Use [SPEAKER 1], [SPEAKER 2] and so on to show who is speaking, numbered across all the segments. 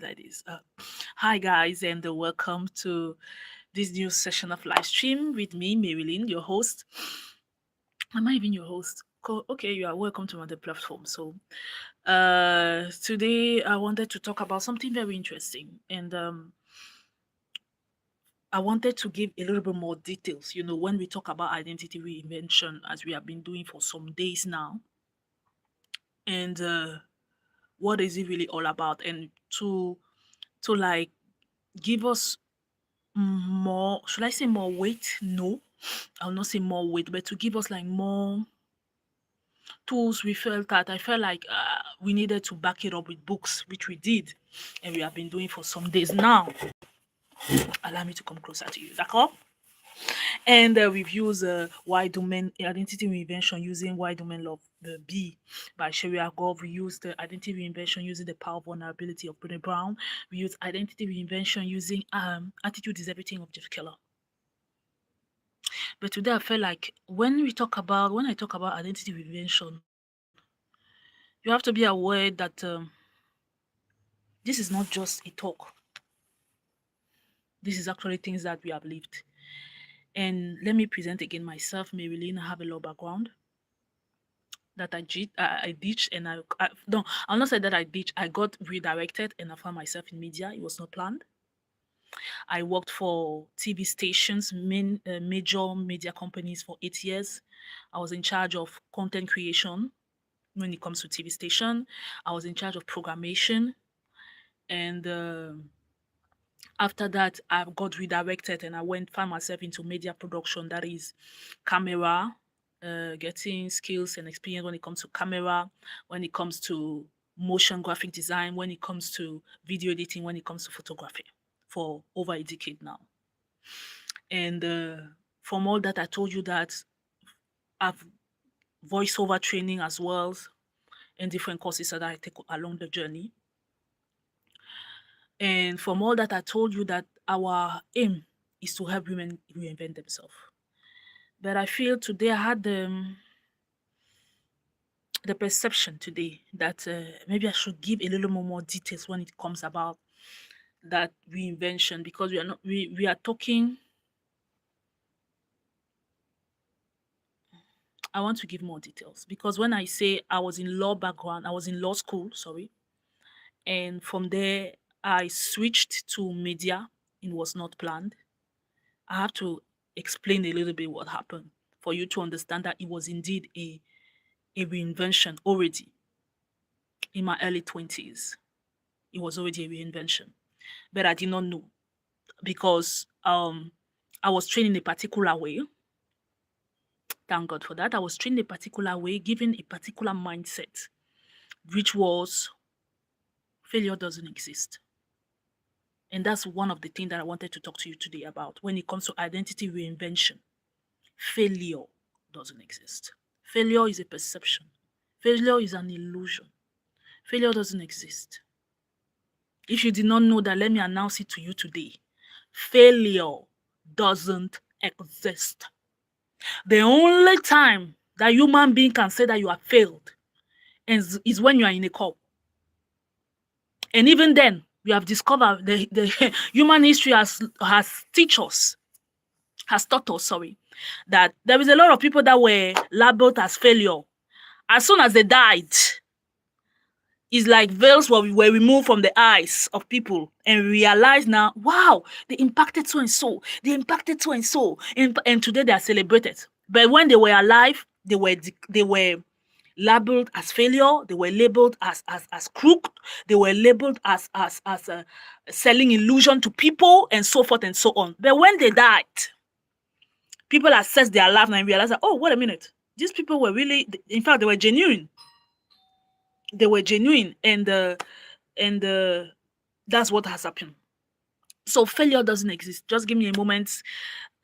[SPEAKER 1] like this. Hi, guys, and welcome to this new session of live stream with me, Marilyn, your host. Am I even your host? Okay, you are welcome to the platform. So, today I wanted to talk about something very interesting, and I wanted to give a little bit more details. When we talk about identity reinvention, as we have been doing for some days now, and what is it really all about, and to like give us more, should I say more weight? No, I'll not say more weight, but to give us like more tools. We felt that I felt like we needed to back it up with books, which we did, and we have been doing for some days now. Allow me to come closer to you, d'accord? And we've used why domain identity reinvention using why domain love B by Sherry Agov. We used identity reinvention using the power of vulnerability of Brené Brown. We used identity reinvention using attitude is everything of Jeff Keller. But today I felt like when I talk about identity reinvention, you have to be aware that this is not just a talk. This is actually things that we have lived. And let me present again myself, Marilyn. I have a law background that I ditched, and no, I'll not say that I ditched. I got redirected, and I found myself in media. It was not planned. I worked for TV stations, major media companies for 8 years. I was in charge of content creation when it comes to TV station. I was in charge of programmation, and after that, I got redirected and I found myself into media production. That is camera, getting skills and experience when it comes to camera, when it comes to motion graphic design, when it comes to video editing, when it comes to photography for over a decade now. And from all that, I told you that I've voiceover training as well and different courses that I take along the journey. And from all that, I told you that our aim is to help women reinvent themselves. But I feel today I had the perception today that maybe I should give a little more details when it comes about that reinvention, because we are talking. I want to give more details because when I say I was in law background, I was in law school, sorry, and from there I switched to media. It was not planned. I have to explain a little bit what happened for you to understand that it was indeed a reinvention already in my early 20s. It was already a reinvention, but I did not know because I was trained in a particular way. Thank God for that. I was trained a particular way, given a particular mindset, which was failure doesn't exist. And that's one of the things that I wanted to talk to you today about when it comes to identity reinvention. Failure doesn't exist. Failure is a perception. Failure is an illusion. Failure doesn't exist. If you did not know that, let me announce it to you today. Failure doesn't exist. The only time that human being can say that you have failed is when you are in a call. And even then, we have discovered the human history has taught us, that there is a lot of people that were labeled as failure. As soon as they died, it's like veils were removed from the eyes of people, and realize now, wow, they impacted so and so. They impacted so and so, and today they are celebrated. But when they were alive, they were labeled as failure. They were labeled as crooked. They were labeled as selling illusion to people, and so forth and so on. But when they died, people assess their life and realize that, oh, wait a minute, these people were really, in fact, they were genuine. They were genuine, and that's what has happened. So failure doesn't exist. Just give me a moment,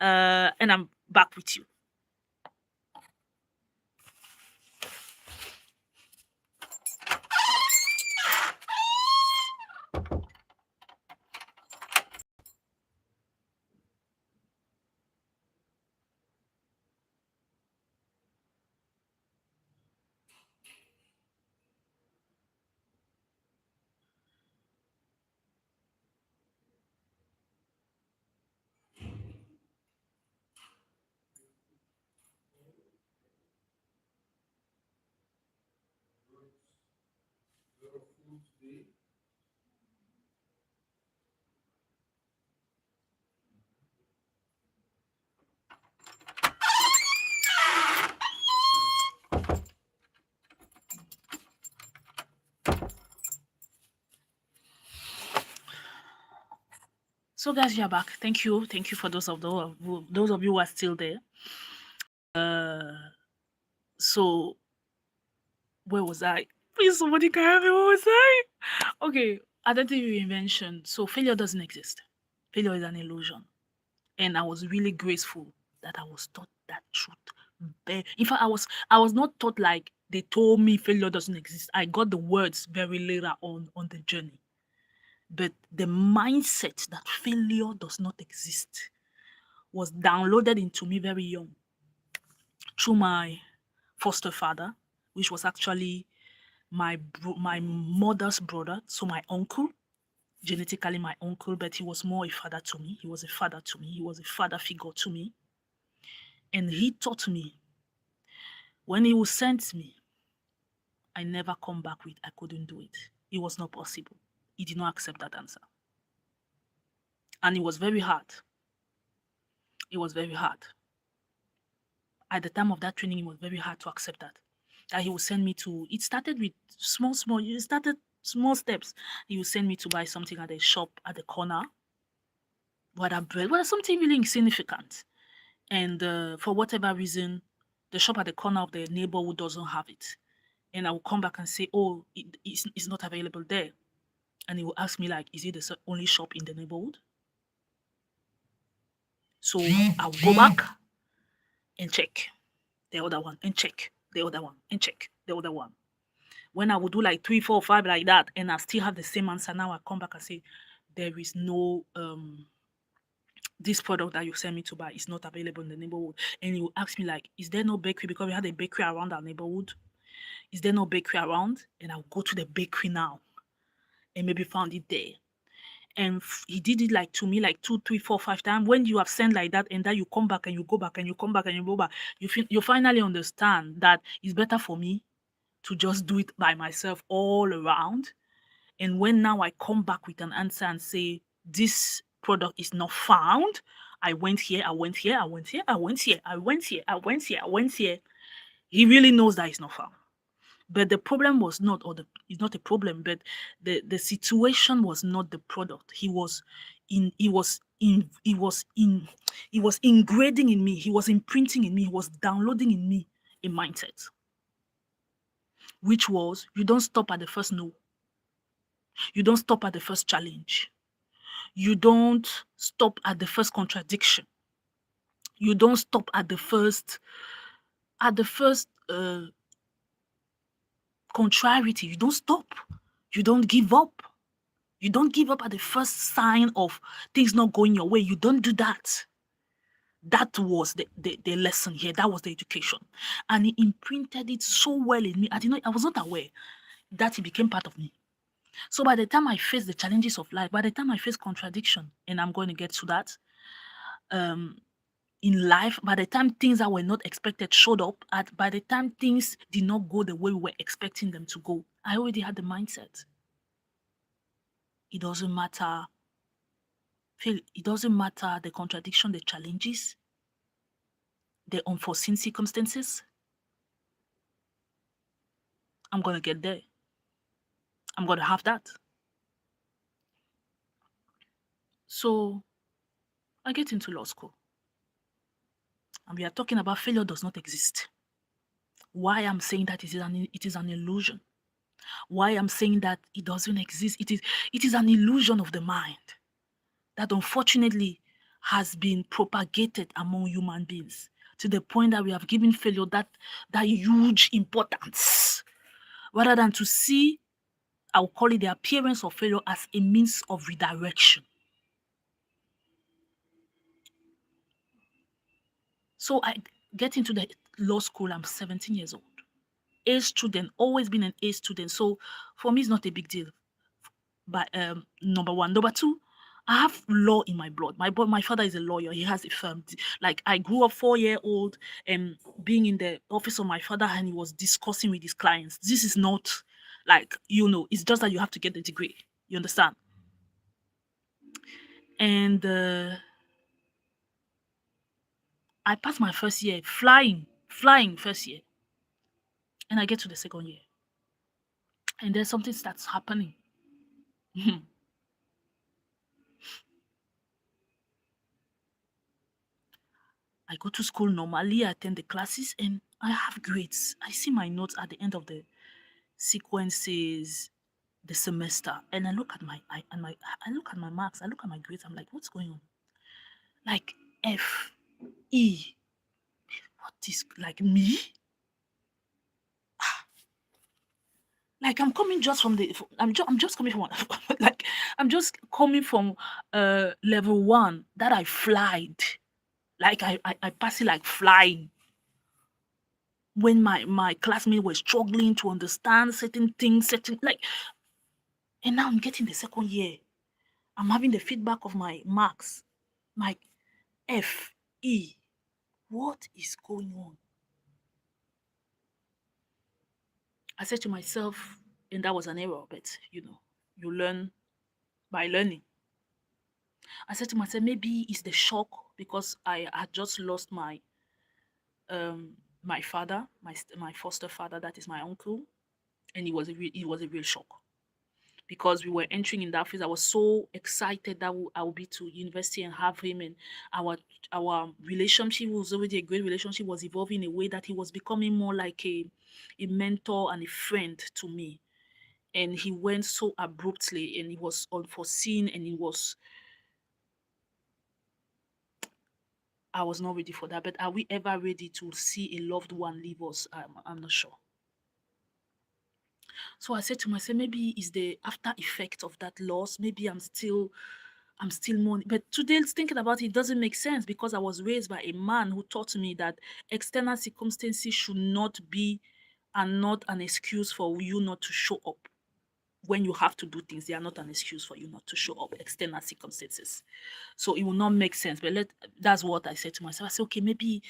[SPEAKER 1] and I'm back with you. So guys, you're back. Thank you. Thank you for those of you who are still there. So where was I? Please, somebody can help me. Where was I? Okay, identity reinvention. So failure doesn't exist. Failure is an illusion. And I was really grateful that I was taught that truth. In fact, I was not taught like they told me failure doesn't exist. I got the words very later on the journey. But the mindset that failure does not exist was downloaded into me very young through my foster father, which was actually my mother's brother, so my uncle, genetically my uncle, but he was more a father to me. He was a father to me. He was a father figure to me. And he taught me when he would send me, I never come back with I couldn't do it. It was not possible. He did not accept that answer. And it was very hard. It was very hard. At the time of that training, it was very hard to accept that. That he would send me to, it started with small steps. He would send me to buy something at the shop at the corner, whether bread, whether something really insignificant. And for whatever reason, the shop at the corner of the neighborhood doesn't have it. And I will come back and say, oh, it's not available there. And he will ask me like, is it the only shop in the neighborhood? So I'll go back and check the other one and check the other one and check the other one. When I would do like 3, 4, 5 like that, and I still have the same answer, now I come back and say, there is no this product that you sent me to buy is not available in the neighborhood. And he will ask me like, is there no bakery? Because we had a bakery around our neighborhood. Is there no bakery around? And I'll go to the bakery now and maybe found it there. And he did it like to me like 2, 3, 4, 5 times. When you have sent like that and then you come back and you go back and you come back and you go back, you finally understand that it's better for me to just do it by myself all around. And when now I come back with an answer and say, this product is not found, I went here, I went here, I went here, I went here, I went here, I went here, I went here. He really knows that it's not found. But the problem was not, it's not a problem, but the situation was not the product. He was ingrading in me, he was imprinting in me, he was downloading in me a mindset, which was, you don't stop at the first no. You don't stop at the first challenge. You don't stop at the first contradiction. You don't stop at the first contrariety. You don't stop. You don't give up. You don't give up at the first sign of things not going your way. You don't do that. That was the lesson here. That was the education. And he imprinted it so well in me. I was not aware that it became part of me. So by the time I face the challenges of life, by the time I face contradiction, and I'm going to get to that, in life, by the time things that were not expected showed up, by the time things did not go the way we were expecting them to go, I already had the mindset. It doesn't matter. It doesn't matter the contradiction, the challenges, the unforeseen circumstances. I'm going to get there. I'm going to have that. So I get into law school. And we are talking about failure does not exist. Why I'm saying that it is an illusion. Why I'm saying that it doesn't exist. It is an illusion of the mind that unfortunately has been propagated among human beings to the point that we have given failure that huge importance, rather than to see, I'll call it the appearance of failure as a means of redirection. So I get into the law school, I'm 17 years old. A student, always been an A student. So for me, it's not a big deal. But number one. Number two, I have law in my blood. My father is a lawyer. He has a firm. Like I grew up 4-year-old and being in the office of my father and he was discussing with his clients. This is not Like, it's just that you have to get the degree. You understand? And I passed my first year flying first year. And I get to the second year. And then something starts happening. I go to school normally, I attend the classes, and I have grades. I see my notes at the end of the sequences, the semester, and I look at I look at my marks, I look at my grades. I'm like, what's going on? Like F, E, what is like me? Like I'm coming just from I'm just coming from like I'm just coming from level one that I flied. Like I pass it like flying. When my classmates were struggling to understand certain things, and now I'm getting the second year. I'm having the feedback of my marks, my F, E. What is going on? I said to myself, and that was an error, but you learn by learning. I said to myself, maybe it's the shock because I had just lost my father, my foster father, that is my uncle, and it was a real shock because we were entering in that phase. I was so excited that I would be to university and have him, and our our relationship was already a great relationship, was evolving in a way that he was becoming more like a mentor and a friend to me. And he went so abruptly, and it was unforeseen, and I was not ready for that. But are we ever ready to see a loved one leave us? I'm not sure. So I said to myself, maybe it's the after effect of that loss. Maybe I'm still mourning. But today, thinking about it, it doesn't make sense because I was raised by a man who taught me that external circumstances should not be and not an excuse for you not to show up. When you have to do things, they are not an excuse for you not to show up. External circumstances. So it will not make sense. But that's what I said to myself. I said, okay, maybe,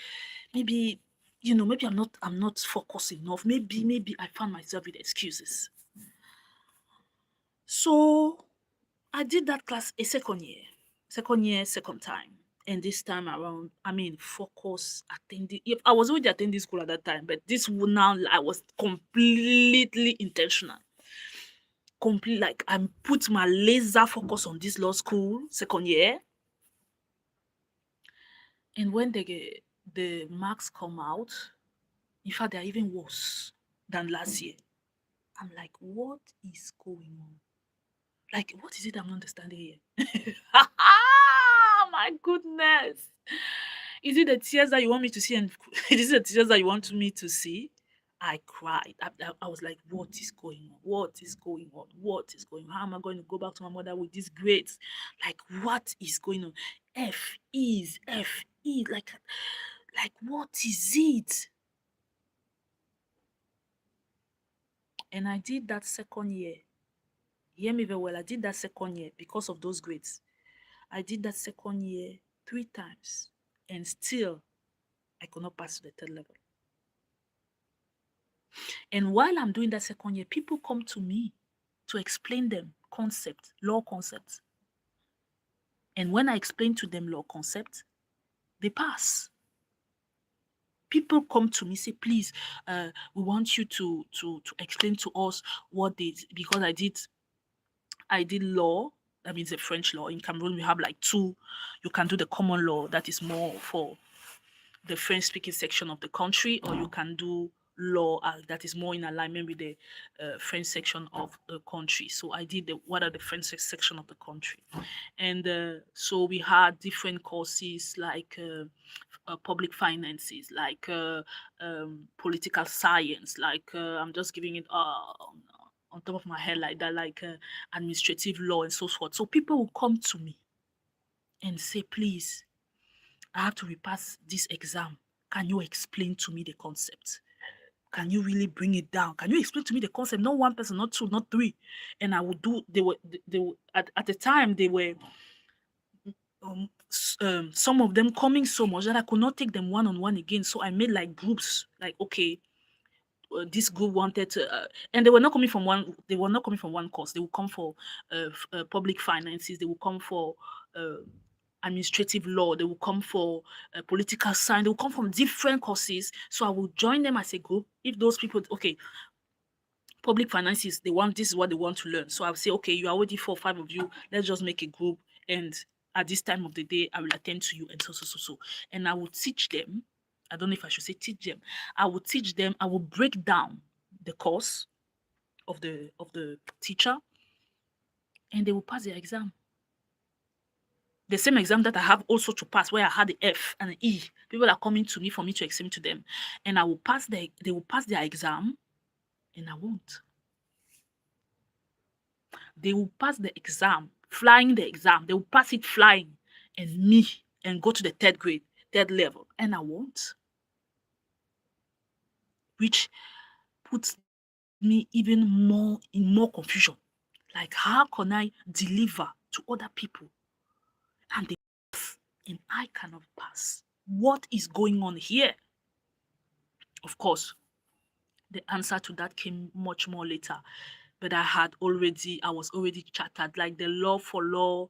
[SPEAKER 1] maybe I'm not focused enough. Maybe I found myself with excuses. So I did that class a second year, second time. And this time around, I mean, focus, attending. If I was already attending school at that time, but this one now, I was completely intentional. Complete, like I put my laser focus on this law school, second year. And when the marks come out, in fact, they're even worse than last year. I'm like, what is going on? Like, what is it I'm not understanding here? My goodness. Is it the tears that you want me to see? And is it the tears that you want me to see? I cried. I was like, what is going on? What is going on? What is going on? How am I going to go back to my mother with these grades? Like, what is going on? F E. Like what is it? And I did that second year. Hear me very well. I did that second year because of those grades. I did that second year 3 times, and still I could not pass to the third level. And while I'm doing that second year, people come to me to explain them law concepts. And when I explain to them law concepts, they pass. People come to me, say, please, we want you to explain to us what they, because I did law. That means the French law. In Cameroon, we have like two. You can do the common law, that is more for the French speaking section of the country, or you can do law that is more in alignment with the French section of the country. So I did what are the French section of the country. And so we had different courses like public finances, like political science, like I'm just giving it on top of my head like that, like administrative law and so forth. So people will come to me and say, please, I have to repass this exam. Can you explain to me the concept? Can you really bring it down? Can you explain to me the concept? Not one person, not two, not three. And I would do, they were at the time, they were, some of them coming so much that I could not take them one on one again. So I made like groups, like, okay, this group wanted to, and they were not coming from one. They were not coming from one course. They would come for public finances. They would come for uh, administrative law. They would come for political science. They would come from different courses. So I would join them as a group. If those people, okay, public finances, they want, this is what they want to learn. So I'll say, okay, you are already 4 or 5 of you. Let's just make a group, and at this time of the day, I will attend to you, and so. And I will teach them. I don't know if I should say teach them. I will teach them. I will break down the course of the teacher, and they will pass their exam. The same exam that I have also to pass, where I had the F and the E. People are coming to me for me to explain to them, and I will pass they will pass their exam, and I won't. They will pass the exam, flying the exam. They will pass it flying, and go to the third grade, third level, and I won't. Which puts me even more in more confusion. Like, how can I deliver to other people and they pass and I cannot pass? What is going on here? Of course, the answer to that came much more later. But I was already chattered, like the love for law,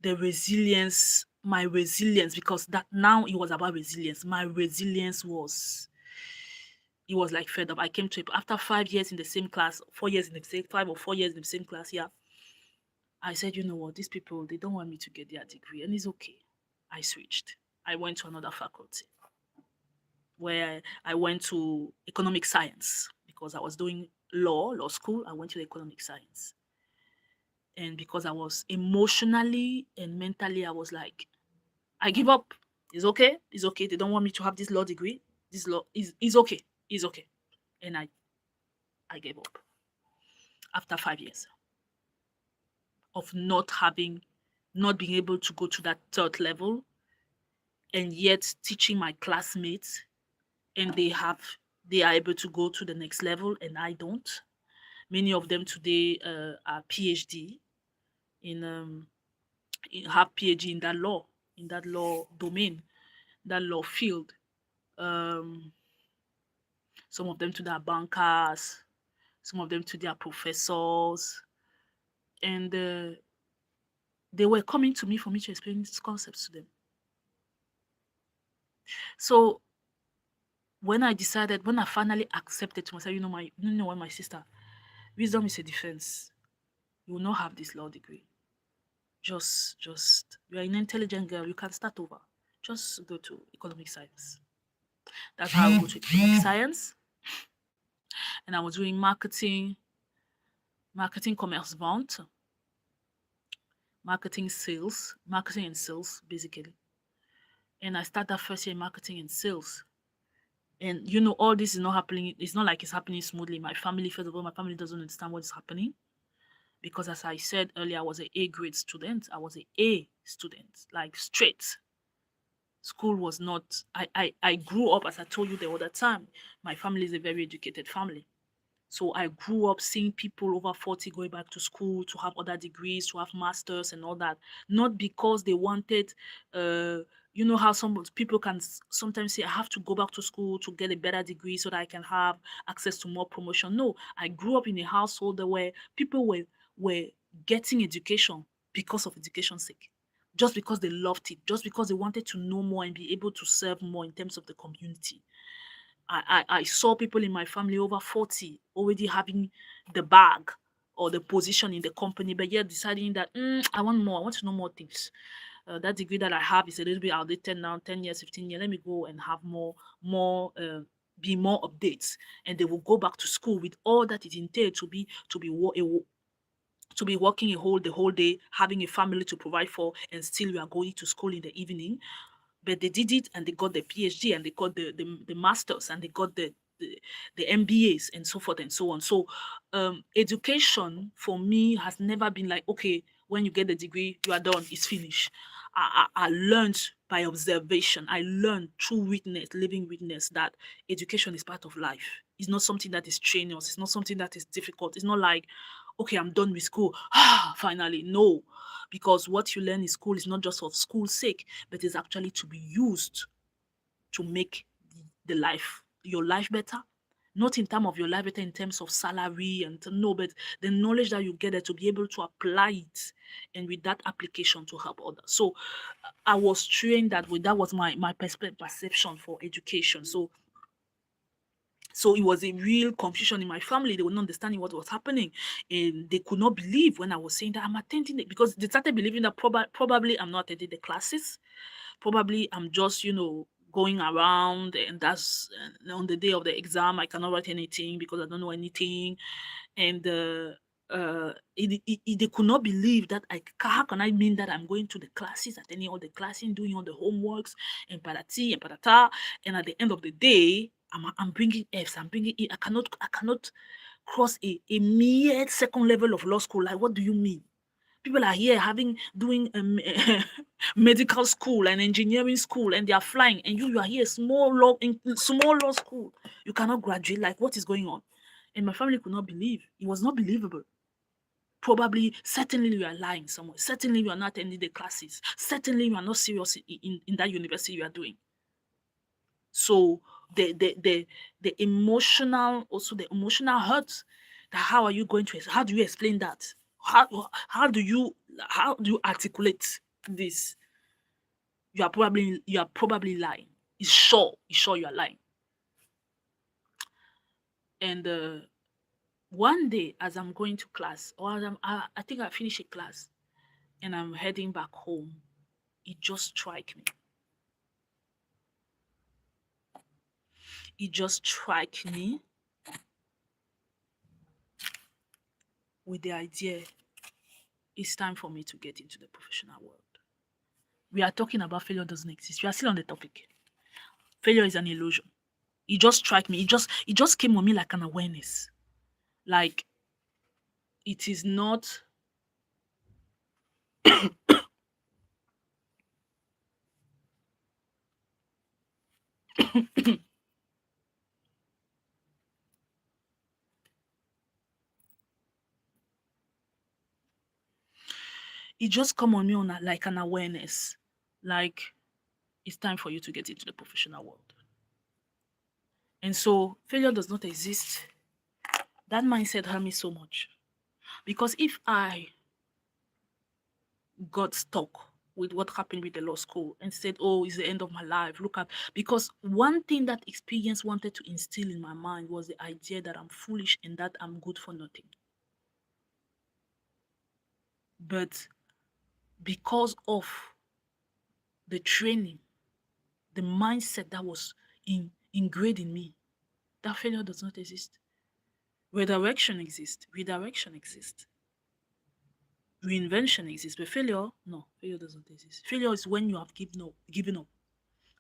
[SPEAKER 1] the resilience, my resilience, because that now it was about resilience. My resilience was, it was like fed up. I came to it after 5 years in the same class, 4 years in the same, 5 or 4 years in the same class. Yeah. I said, you know what, these people, they don't want me to get their degree, and it's okay. I switched. I went to another faculty where I went to economic science because I was doing law school. I went to economic science. And because I was emotionally and mentally, I was like, I give up. It's okay. It's okay. They don't want me to have this law degree. This law is okay. It's okay. And I gave up after 5 years of not being able to go to that third level, and yet teaching my classmates, and they are able to go to the next level, and I don't. Many of them today are PhD have PhD in that law domain, that law field. Um, some of them today are bankers, some of them today are professors, and they were coming to me for me to explain these concepts to them. So when I finally accepted to myself, what, my sister, wisdom is a defense. You will not have this law degree. Just, you're an intelligent girl. You can start over. Just go to economic science. That's how I go to economic science. And I was doing marketing, commerce, vente, marketing and sales, basically. And I started that first year in marketing and sales. And all this is not happening. It's not like it's happening smoothly. My family, first of all, my family doesn't understand what is happening. Because as I said earlier, I was an A grade student. I was an A student, like straight. School was not, I grew up, as I told you the other time, my family is a very educated family. So I grew up seeing people over 40 going back to school to have other degrees, to have masters and all that. Not because they wanted, you know how some people can sometimes say, I have to go back to school to get a better degree so that I can have access to more promotion. No, I grew up in a household where people were getting education because of education's sake. Just because they loved it, just because they wanted to know more and be able to serve more in terms of the community. I saw people in my family over 40 already having the bag or the position in the company, but yet deciding that I want more, I want to know more things. That degree that I have is a little bit outdated now, 10 years, 15 years. Let me go and have be more updates. And they will go back to school with all that it entails to be working the whole day, having a family to provide for, and still you are going to school in the evening. But they did it, and they got the PhD, and they got the masters, and they got the MBAs, and so forth and so on. So education for me has never been like, okay, when you get the degree, you are done, it's finished. I learned by observation. I learned through witness, living witness, that education is part of life. It's not something that is strenuous. It's not something that is difficult. It's not like, okay, I'm done with school. Finally, no. Because what you learn in school is not just for school's sake, but is actually to be used to make your life better, not in terms of your life, but in terms of salary and no, but the knowledge that you get there to be able to apply it, and with that application to help others. So I was trained that way. That was my perception for education. So it was a real confusion in my family. They were not understanding what was happening, and they could not believe when I was saying that I'm attending it, because they started believing that probably I'm not attending the classes. Probably I'm just, going around, and that's on the day of the exam, I cannot write anything because I don't know anything. And they could not believe that how can I mean that I'm going to the classes, attending all the classes, doing all the homeworks, and patati and patata, and at the end of the day, I'm bringing F's, I'm bringing E. I cannot cross a mere second level of law school. Like, what do you mean? People are here doing medical school and engineering school, and they are flying, and you are here small law school. You cannot graduate. Like, what is going on? And my family could not believe. It was not believable. Probably, certainly you are lying somewhere. Certainly you are not attending the classes. Certainly you are not serious in that university you are doing. So the emotional, also the emotional hurt, that how do you explain that? How do you articulate this? You are probably lying. It's sure you are lying. And one day, as I'm going to class, or I think I finished a class, and I'm heading back home, it just struck me. It just struck me with the idea, it's time for me to get into the professional world. We are talking about failure doesn't exist. We are still on the topic. Failure is an illusion. It just struck me. It just came on me like an awareness. Like, it is not. It just come on me like an awareness. Like, it's time for you to get into the professional world. And so failure does not exist. That mindset hurt me so much. Because if I got stuck with what happened with the law school and said, oh, it's the end of my life. Look at, because one thing that experience wanted to instill in my mind was the idea that I'm foolish and that I'm good for nothing. But because of the training, the mindset that was ingrained in me, that failure does not exist. Redirection exists. Redirection exists. Reinvention exists. But failure, no, failure doesn't exist. Failure is when you have given up.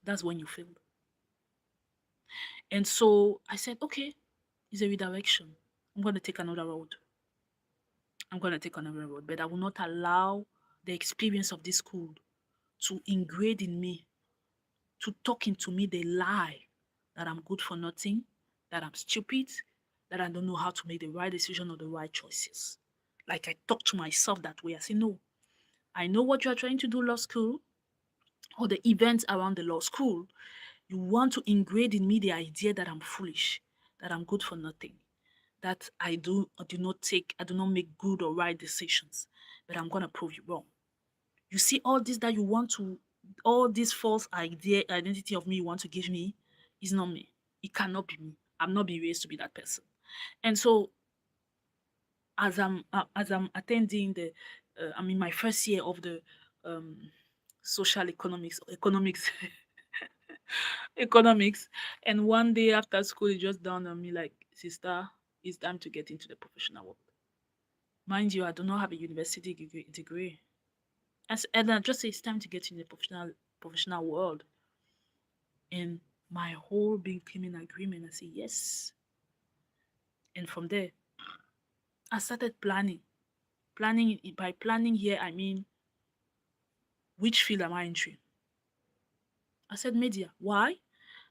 [SPEAKER 1] That's when you failed. And so I said, okay, it's a redirection. I'm going to take another road. I'm going to take another road. But I will not allow the experience of this school to ingrate in me, to talk into me the lie that I'm good for nothing, that I'm stupid, that I don't know how to make the right decision or the right choices. Like, I talk to myself that way. I say, no, I know what you are trying to do, law school, or the events around the law school. You want to ingrate in me the idea that I'm foolish, that I'm good for nothing, that I do not make good or right decisions, but I'm gonna prove you wrong. You see, all this false identity of me you want to give me is not me. It cannot be me. I'm not be raised to be that person. And so, as I'm attending I'm in my first year of the um, social economics, economics, and one day after school, it just dawned on me like, sister, it's time to get into the professional world. Mind you, I do not have a university degree. And I just say it's time to get in the professional world. And my whole being came in agreement. I say yes. And from there, I started planning. By planning here, I mean, which field am I entering? I said media. Why?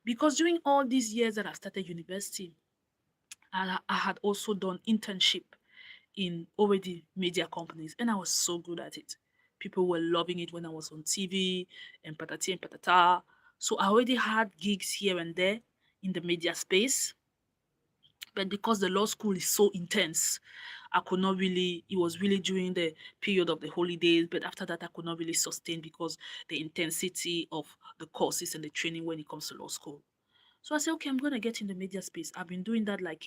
[SPEAKER 1] Because during all these years that I started university, I had also done internship in already media companies, and I was so good at it. People were loving it when I was on TV and patati and patata. So I already had gigs here and there in the media space. But because the law school is so intense, I could not really, it was really during the period of the holidays, but after that, I could not really sustain because the intensity of the courses and the training when it comes to law school. So I said, okay, I'm going to get in the media space. I've been doing that like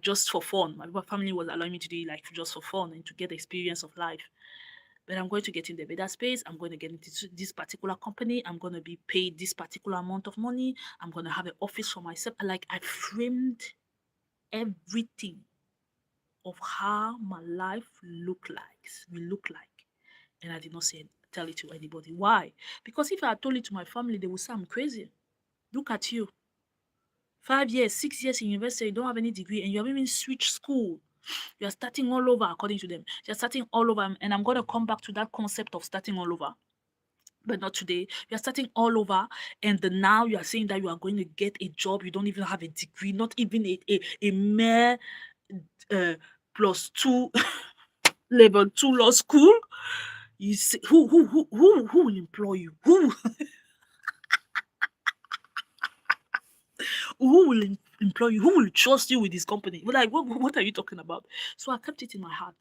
[SPEAKER 1] just for fun. My family was allowing me to do it like just for fun and to get the experience of life. But I'm going to get in the media space. I'm going to get into this particular company. I'm going to be paid this particular amount of money. I'm going to have an office for myself. Like I framed everything of how my life will look like. And I did not tell it to anybody. Why? Because if I had told it to my family, they would say I'm crazy. Look at you. 5 years, 6 years in university, you don't have any degree, and you have even switched school. You are starting all over, according to them. You're starting all over, and I'm going to come back to that concept of starting all over. But not today. You're starting all over, and now you are saying that you are going to get a job. You don't even have a degree, not even a mere +2 level 2 law school. You say, who will employ you? Who will employ you? Who will trust you with this company? Like, what are you talking about? So I kept it in my heart.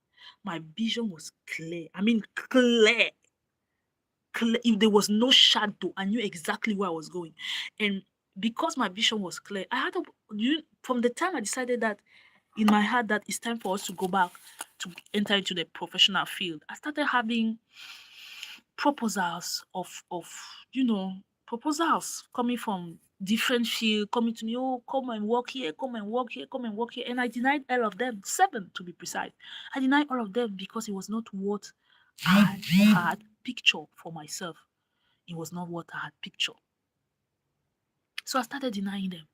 [SPEAKER 1] My vision was clear. I mean, clear. If there was no shadow, I knew exactly where I was going. And because my vision was clear, I had from the time I decided that in my heart that it's time for us to go back to enter into the professional field, I started having proposals of proposals coming from different field, coming to me, oh, come and work here, come and work here, come and work here. And I denied all of them, 7 to be precise. I denied all of them because it was not what I had picture for myself. It was not what I had picture. So I started denying them.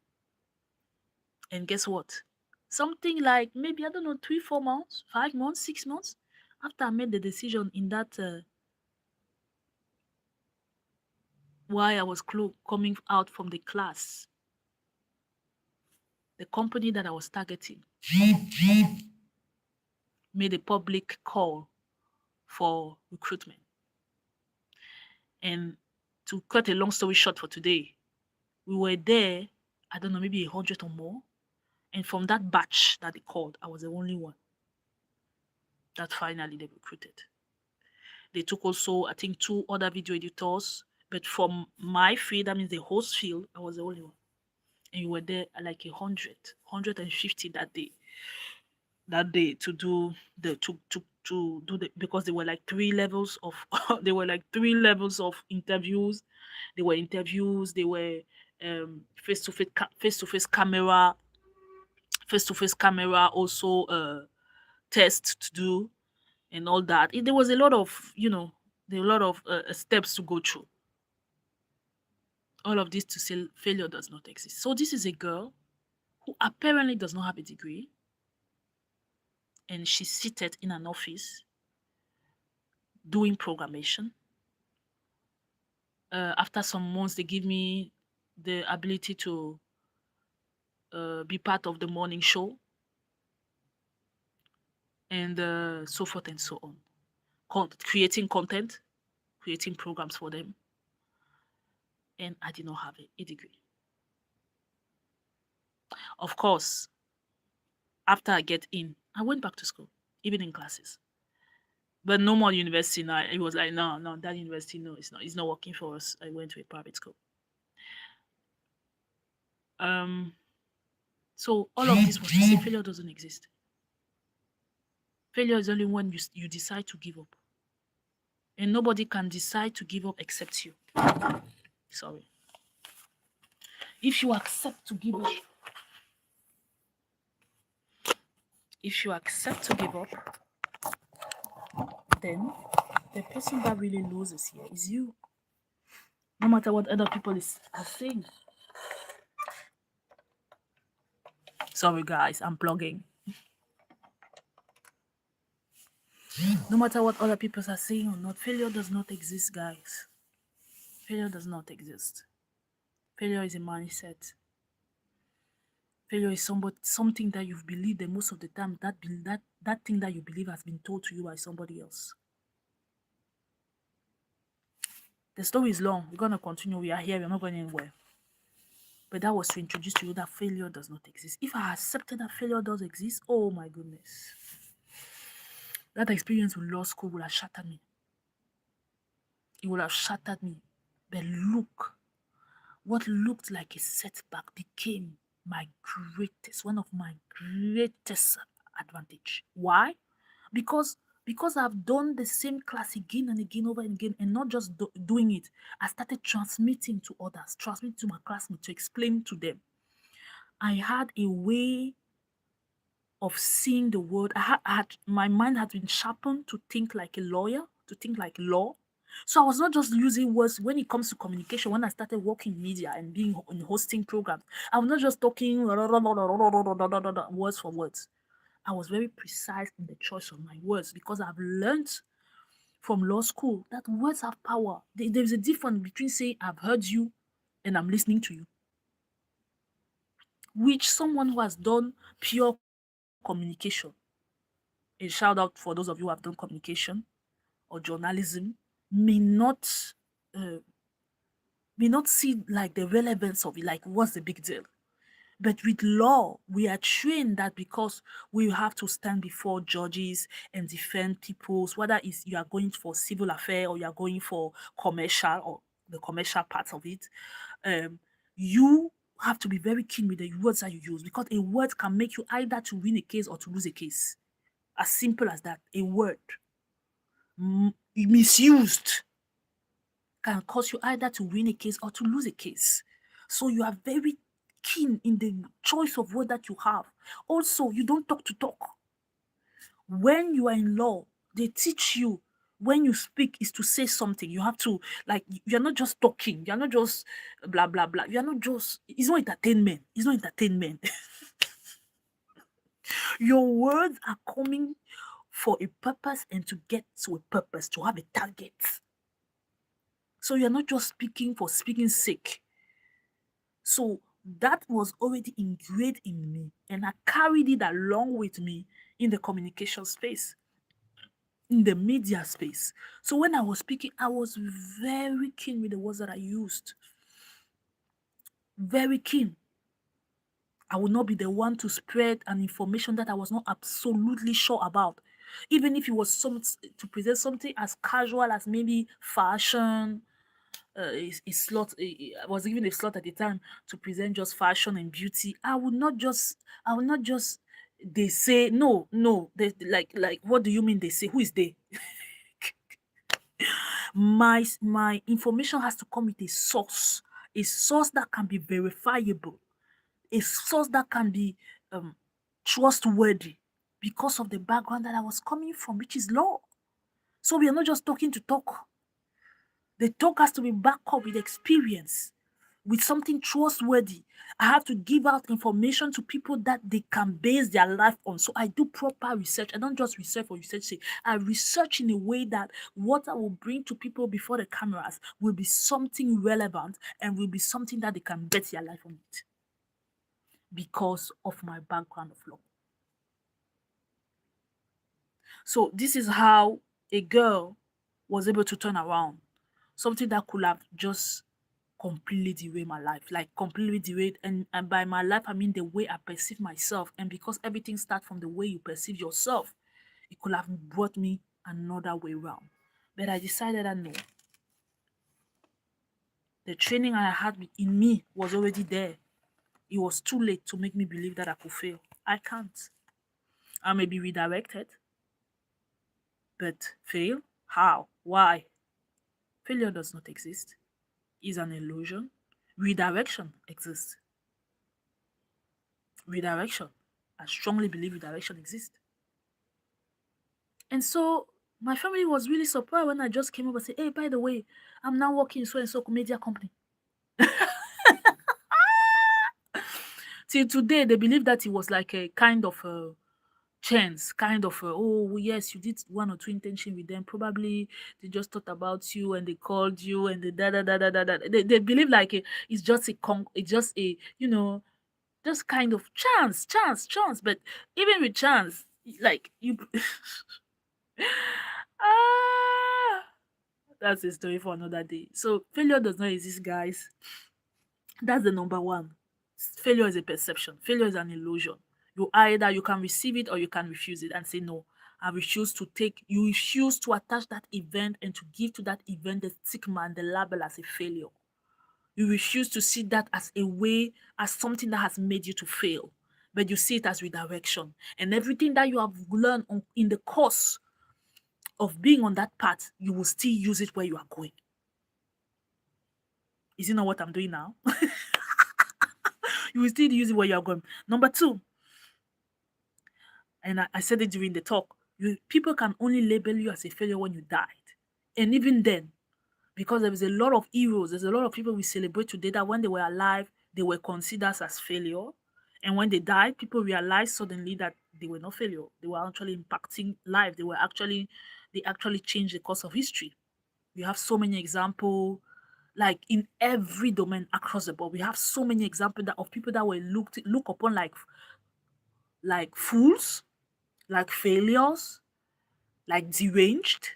[SPEAKER 1] And guess what? Something like maybe, I don't know, 3, 4 months, 5 months, 6 months after I made the decision in that why I was coming out from the class, the company that I was targeting made a public call for recruitment. And to cut a long story short for today, we were there, I don't know, maybe 100 or more. And from that batch that they called, I was the only one that finally they recruited. They took also, I think, 2 other video editors. But from my field, that means the host field, I was the only one. And you were there like 150 that day to do because there were like 3 levels of there were like 3 levels of interviews. There were interviews, there were face to face camera, also tests to do and all that. There was a lot of there were a lot of steps to go through. All of this to say failure does not exist. So this is a girl who apparently does not have a degree, and she's seated in an office doing programmation. After some months, they give me the ability to be part of the morning show and so forth and so on. Creating content, creating programs for them. And I did not have a degree. Of course, after I get in, I went back to school, even in classes. But no more university now. It was like, no, that university, no, it's not working for us. I went to a private school. So all of this was to say failure doesn't exist. Failure is only when you decide to give up. And nobody can decide to give up except you. Sorry. If you accept to give up, then the person that really loses here is you. No matter what other people are saying. Sorry guys, I'm plugging. No matter what other people are saying or not, failure does not exist, guys. Failure does not exist. Failure is a mindset. Failure is something that you've believed, and most of the time that thing that you believe has been told to you by somebody else. The story is long. We're gonna continue. We are here. We're not going anywhere. But that was to introduce to you that failure does not exist. If I accepted that failure does exist, oh my goodness, that experience with law school would have shattered me. It would have shattered me. But look, what looked like a setback became one of my greatest advantage. Why? Because I've done the same class again and again, over and again, and not just doing it. I started transmitting to others, transmitting to my classmates to explain to them. I had a way of seeing the world. My mind had been sharpened to think like a lawyer, to think like law. So I was not just using words when it comes to communication. When I started working in media and being in hosting programs, I was not just talking words for words. I was very precise in the choice of my words because I've learned from law school that words have power. There's a difference between saying I've heard you and I'm listening to you, which someone who has done pure communication, a shout out for those of you who have done communication or journalism, may not uh, see like the relevance of it, like what's the big deal. But with law, we are trained that because we have to stand before judges and defend people's, whether it's you are going for civil affair or you are going for commercial or the commercial part of it, um, you have to be very keen with the words that you use because a word can make you either to win a case or to lose a case. As simple as that. A word misused can cause you either to win a case or to lose a case. So you are very keen in the choice of word that you have. Also, you don't talk to talk. When you are in law, they teach you when you speak is to say something. You have to, like, you're not just talking. You're not just blah, blah, blah. You're not just, it's not entertainment. It's not entertainment. Your words are coming for a purpose and to get to a purpose, to have a target. So you're not just speaking for speaking sake. So that was already ingrained in me, and I carried it along with me in the communication space, in the media space. So when I was speaking, I was very keen with the words that I used. Very keen. I would not be the one to spread an information that I was not absolutely sure about. Even if it was to present something as casual as maybe fashion, a slot. I was given a slot at the time to present just fashion and beauty. I would not just. They say no, no. They like. What do you mean? They say who is they? My information has to come with a source that can be verifiable, a source that can be um trustworthy because of the background that I was coming from, which is law. So we are not just talking to talk. The talk has to be backed up with experience, with something trustworthy. I have to give out information to people that they can base their life on. So I do proper research. I don't just research for research sake. I research in a way that what I will bring to people before the cameras will be something relevant and will be something that they can bet their life on it because of my background of law. So this is how a girl was able to turn around something that could have just completely derailed my life, like completely derailed. And by my life, I mean the way I perceive myself. And because everything starts from the way you perceive yourself, it could have brought me another way around. But I decided that no, the training I had in me was already there. It was too late to make me believe that I could fail. I can't. I may be redirected, but fail? How? Why? Failure does not exist. It's an illusion. Redirection exists. Redirection. I strongly believe redirection exists. And so my family was really surprised when I just came up and said, hey, by the way, I'm now working in so and so media company. Till today, they believe that it was like a kind of a chance, kind of a, oh, yes, you did one or two intention with them. Probably they just thought about you and they called you and they da da da da da da. They believe like it's just it's just a, just kind of chance. But even with chance, like you, ah, that's a story for another day. So failure does not exist, guys. That's the number one. Failure is a perception. Failure is an illusion. You can receive it or you can refuse it and say no. I refuse to take. You refuse to attach that event and to give to that event the stigma and the label as a failure. You refuse to see that as a way, as something that has made you to fail, but you see it as redirection. And everything that you have learned in the course of being on that path, you will still use it where you are going. Is it not what I'm doing now? You will still use it where you are going. Number two, and I said it during the talk, people can only label you as a failure when you died. And even then, because there is a lot of heroes, there's a lot of people we celebrate today that when they were alive, they were considered as failure. And when they died, people realized suddenly that they were not failure. They were actually impacting life. They actually changed the course of history. We have so many examples, like in every domain across the board. We have so many examples of people that were looked upon like fools, like failures, like deranged.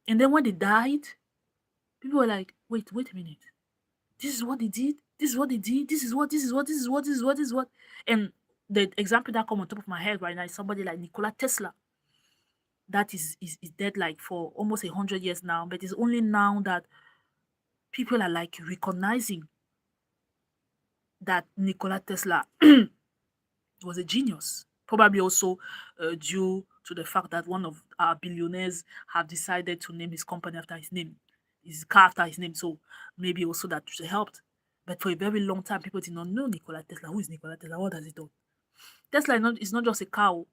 [SPEAKER 1] And then when they died, people were like, wait a minute. This is what they did. This is what they did. This is what. And the example that come on top of my head right now is somebody like Nikola Tesla that is dead like for almost 100 years now, but it's only now that people are like recognizing that Nikola Tesla was a genius. Probably also due to the fact that one of our billionaires have decided to name his company after his name, his car after his name. So maybe also that helped. But for a very long time, people did not know Nikola Tesla. Who is Nikola Tesla? What does he do? Tesla is not just a cow.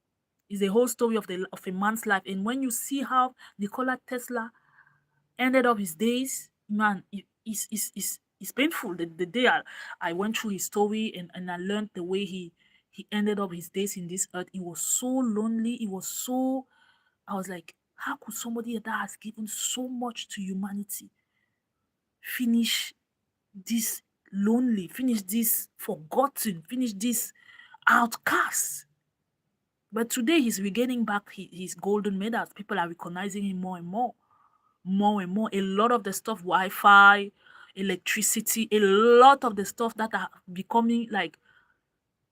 [SPEAKER 1] It's the whole story of a man's life. And when you see how Nikola Tesla ended up his days, man, it's painful. The day I went through his story and I learned the way he ended up his days in this earth, it was so lonely. I was like, how could somebody that has given so much to humanity finish this lonely, finish this forgotten, finish this outcast? But today he's regaining back his golden medals. People are recognizing him more and more, more and more. A lot of the stuff, Wi-Fi, electricity, a lot of the stuff that are becoming like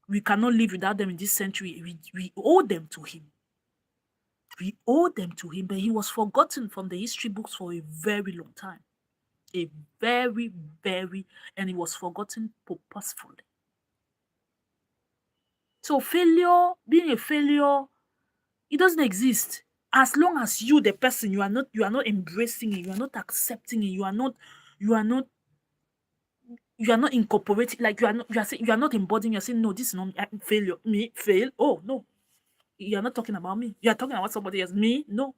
[SPEAKER 1] we cannot live without them in this century. We owe them to him. We owe them to him, but he was forgotten from the history books for a very long time. A very, very, and he was forgotten purposefully. So being a failure, it doesn't exist. As long as you, the person, you are not embracing it, you are not accepting it, you are not incorporating, like you are not embodying, you're saying, no, this is not failure. Me, fail. Oh no. You're not talking about me. You're talking about somebody else. Me? No.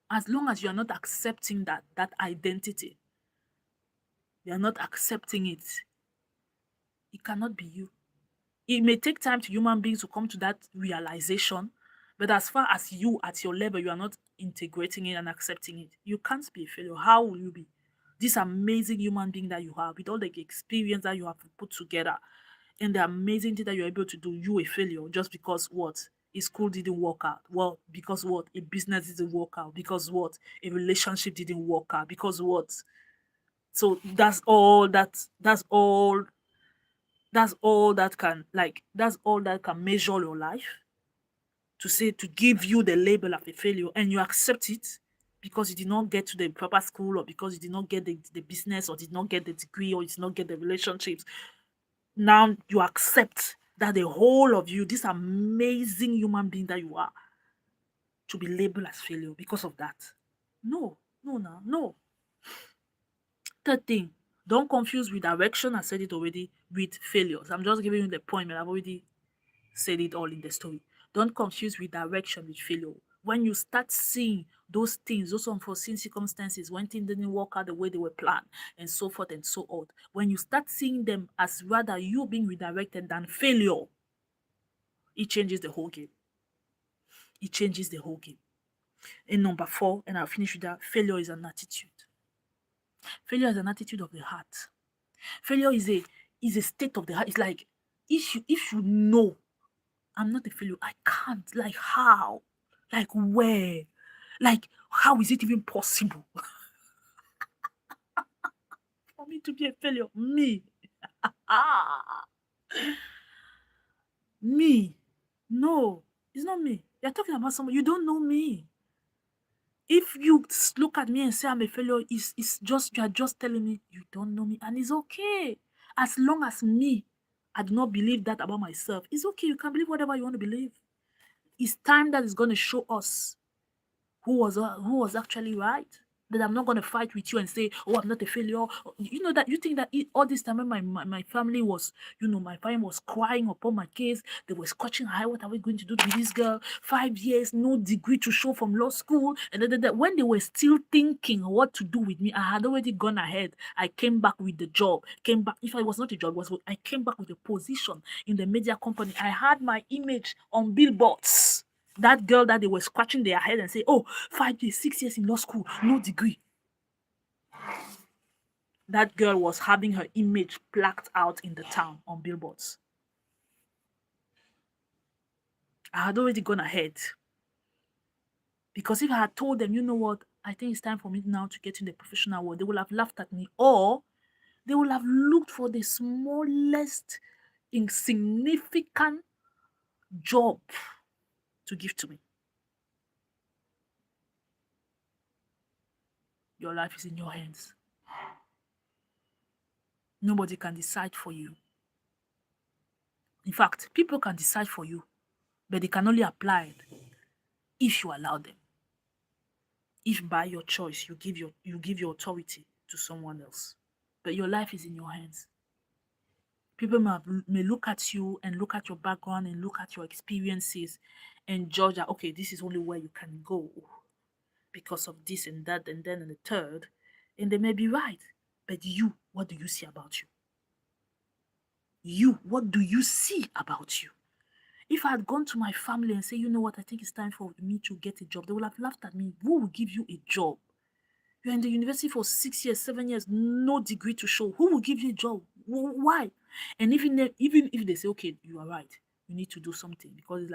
[SPEAKER 1] As long as you are not accepting that identity, you are not accepting it, it cannot be you. It may take time to human beings to come to that realization, but as far as you at your level, you are not integrating it and accepting it, you can't be a failure. How will you be? This amazing human being that you have, with all the experience that you have put together, and the amazing thing that you're able to do, you a failure just because what? A school didn't work out. Well, because what? A business didn't work out. Because what? A relationship didn't work out. Because what? So that's all that can measure your life, to say, to give you the label of a failure, and you accept it because you did not get to the proper school, or because you did not get the business, or did not get the degree, or you did not get the relationships. Now you accept that the whole of you, this amazing human being that you are, to be labeled as failure because of that. No, no, no, no. Third thing, don't confuse redirection. I said it already with failures. I'm just giving you the point, but I've already said it all in the story. Don't confuse redirection with failure. When you start seeing those things, those unforeseen circumstances, when things didn't work out the way they were planned, and so forth and so on, when you start seeing them as rather you being redirected than failure, it changes the whole game. It changes the whole game. And number four, and I'll finish with that, failure is an attitude. Failure is an attitude of the heart. Failure is a state of the heart. It's like if you know I'm not a failure, I can't. Like how? Like where? Like how is it even possible? for me to be a failure. Me. Ah, me. No, it's not me. You're talking about someone. You don't know me. If you look at me and say I'm a failure, it's just you are just telling me you don't know me, and it's okay. As long as me, I do not believe that about myself. It's okay. You can believe whatever you want to believe. It's time that is going to show us who was actually right. That I'm not going to fight with you and say, oh, I'm not a failure. You know that you think that all this time when my family was, my family was crying upon my case. They were scratching high. What are we going to do with this girl? 5 years, no degree to show from law school. And then when they were still thinking what to do with me, I had already gone ahead. I came back with the job. Came back. If I was not a job, I came back with a position in the media company. I had my image on billboards. That girl that they were scratching their head and say, oh, 5 years, 6 years in law school, no degree. That girl was having her image plaqued out in the town on billboards. I had already gone ahead. Because if I had told them, you know what, I think it's time for me now to get in the professional world, they would have laughed at me, or they would have looked for the smallest, insignificant job to give to me. Your life is in your hands. Nobody can decide for you. In fact, people can decide for you, but they can only apply it if you allow them. If by your choice you give your authority to someone else. But your life is in your hands. People may look at you and look at your background and look at your experiences and judge that, okay, this is only where you can go because of this and that and then and the third. And they may be right. But you, what do you see about you? You, what do you see about you? If I had gone to my family and say, you know what, I think it's time for me to get a job, they would have laughed at me. Who will give you a job? You're in the university for 6 years, 7 years, no degree to show. Who will give you a job? Why? And even if they say, okay, you are right, you need to do something because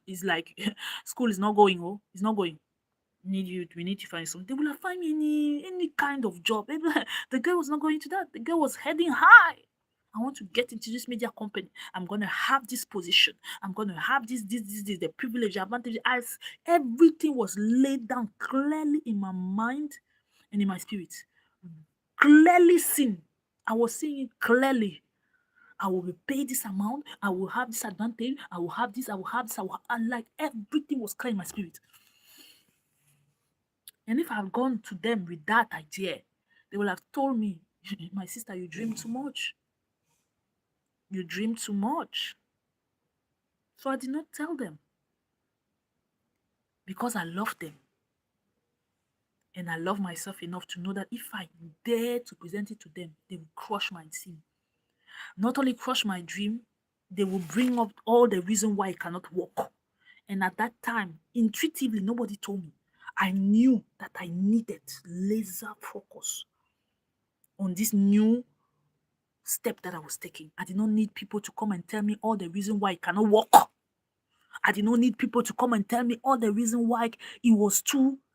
[SPEAKER 1] it's like school is not going. Oh, it's not going. We need to find something. They will have find me any kind of job. The girl was not going to that. The girl was heading high. I want to get into this media company. I'm gonna have this position. I'm gonna have this, the privilege, the advantage. As everything was laid down clearly in my mind and in my spirit. Clearly seen. I was seeing it clearly. I will be paid this amount. I will have this advantage. I will have this. I will have this. And like everything was clear in my spirit. And if I had gone to them with that idea, they would have told me, my sister, you dream too much. You dream too much. So I did not tell them because I love them. And I love myself enough to know that if I dare to present it to them, they will crush my dream. Not only crush my dream, they will bring up all the reason why it cannot work. And at that time, intuitively, nobody told me. I knew that I needed laser focus on this new step that I was taking. I did not need people to come and tell me all the reason why it cannot work. I did not need people to come and tell me all the reason why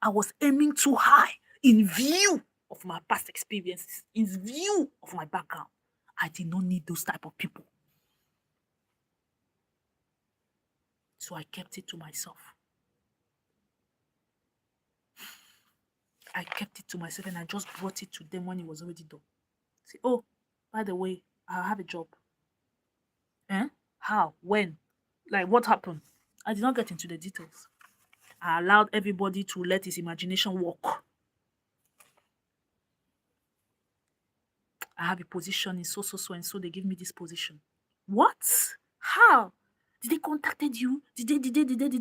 [SPEAKER 1] I was aiming too high in view of my past experiences, in view of my background. I did not need those type of people. So I kept it to myself. I kept it to myself and I just brought it to them when it was already done. Say, oh, by the way, I have a job. How? When? Like, what happened? I did not get into the details. I allowed everybody to let his imagination work. I have a position in so and so they give me this position. What? How? Did they contacted you? Did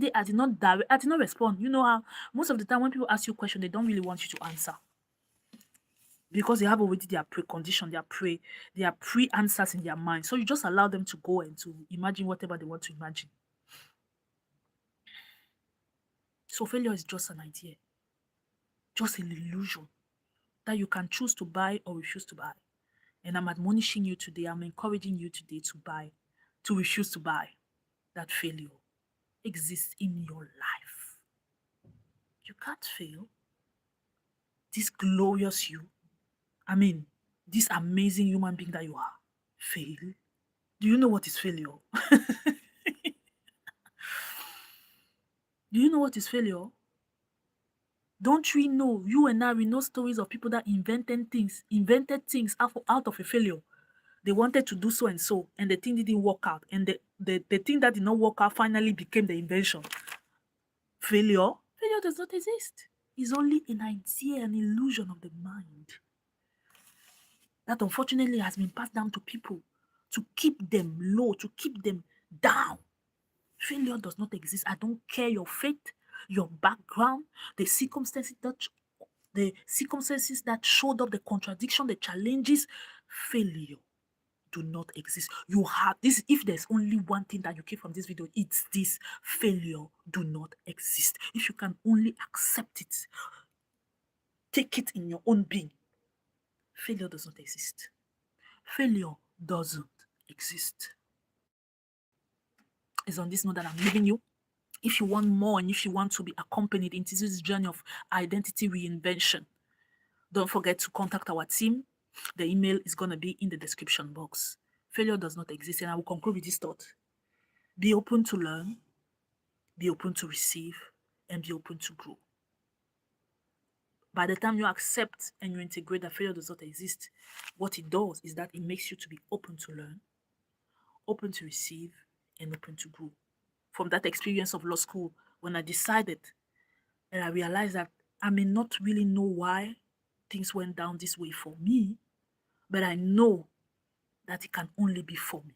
[SPEAKER 1] they? I did not respond. You know how most of the time when people ask you a question, they don't really want you to answer. Because they have already their precondition, their pre-answers in their mind. So you just allow them to go and to imagine whatever they want to imagine. So failure is just an idea. Just an illusion that you can choose to buy or refuse to buy. And I'm admonishing you today, I'm encouraging you today to refuse to buy that failure exists in your life. You can't fail. This glorious you, this amazing human being that you are, fail. Do you know what is failure? Do you know what is failure? Don't we know, you and I, we know stories of people that invented things out of a failure. They wanted to do so, and the thing didn't work out. And the thing that did not work out finally became the invention. Failure? Failure does not exist. It's only an idea, an illusion of the mind that unfortunately has been passed down to people to keep them low, to keep them down. Failure does not exist. I don't care your faith, your background, the circumstances that showed up, the contradiction, the challenges. Failure do not exist. You have this. If there's only one thing that you get from this video, it's this: failure do not exist. If you can only accept it, take it in your own being. Failure does not exist. Failure doesn't exist. It's on this note that I'm leaving you. If you want more and if you want to be accompanied into this journey of identity reinvention, don't forget to contact our team. The email is going to be in the description box. Failure does not exist, and I will conclude with this thought. Be open to learn, be open to receive, and be open to grow. By the time you accept and you integrate that failure does not exist, what it does is that it makes you to be open to learn, open to receive, and open to grow. From that experience of law school, when I decided and I realized that I may not really know why things went down this way for me, but I know that it can only be for me.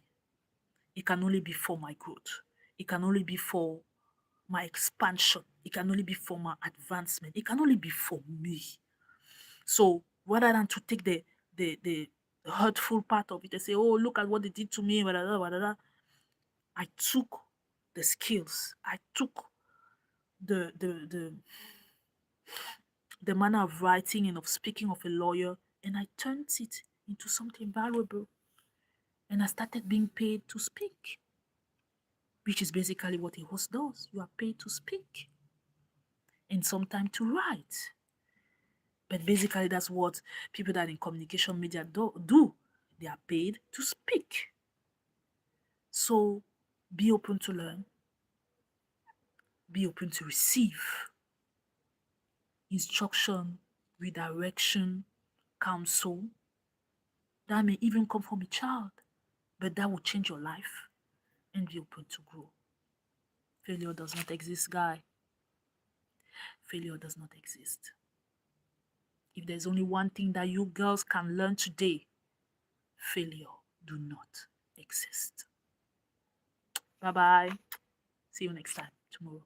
[SPEAKER 1] It can only be for my growth. It can only be for my expansion. It can only be for my advancement. It can only be for me. So rather than to take the hurtful part of it and say, oh, look at what they did to me, blah, blah, blah, blah, I took the skills. I took the manner of writing and of speaking of a lawyer, and I turned it into something valuable. And I started being paid to speak, which is basically what a host does. You are paid to speak and sometimes to write. But basically, that's what people that are in communication media do. They are paid to speak. So be open to learn. Be open to receive instruction, redirection, counsel. That may even come from a child, but that will change your life, and be open to grow. Failure does not exist, guy. Failure does not exist. If there's only one thing that you girls can learn today, failure do not exist. Bye-bye. See you next time tomorrow.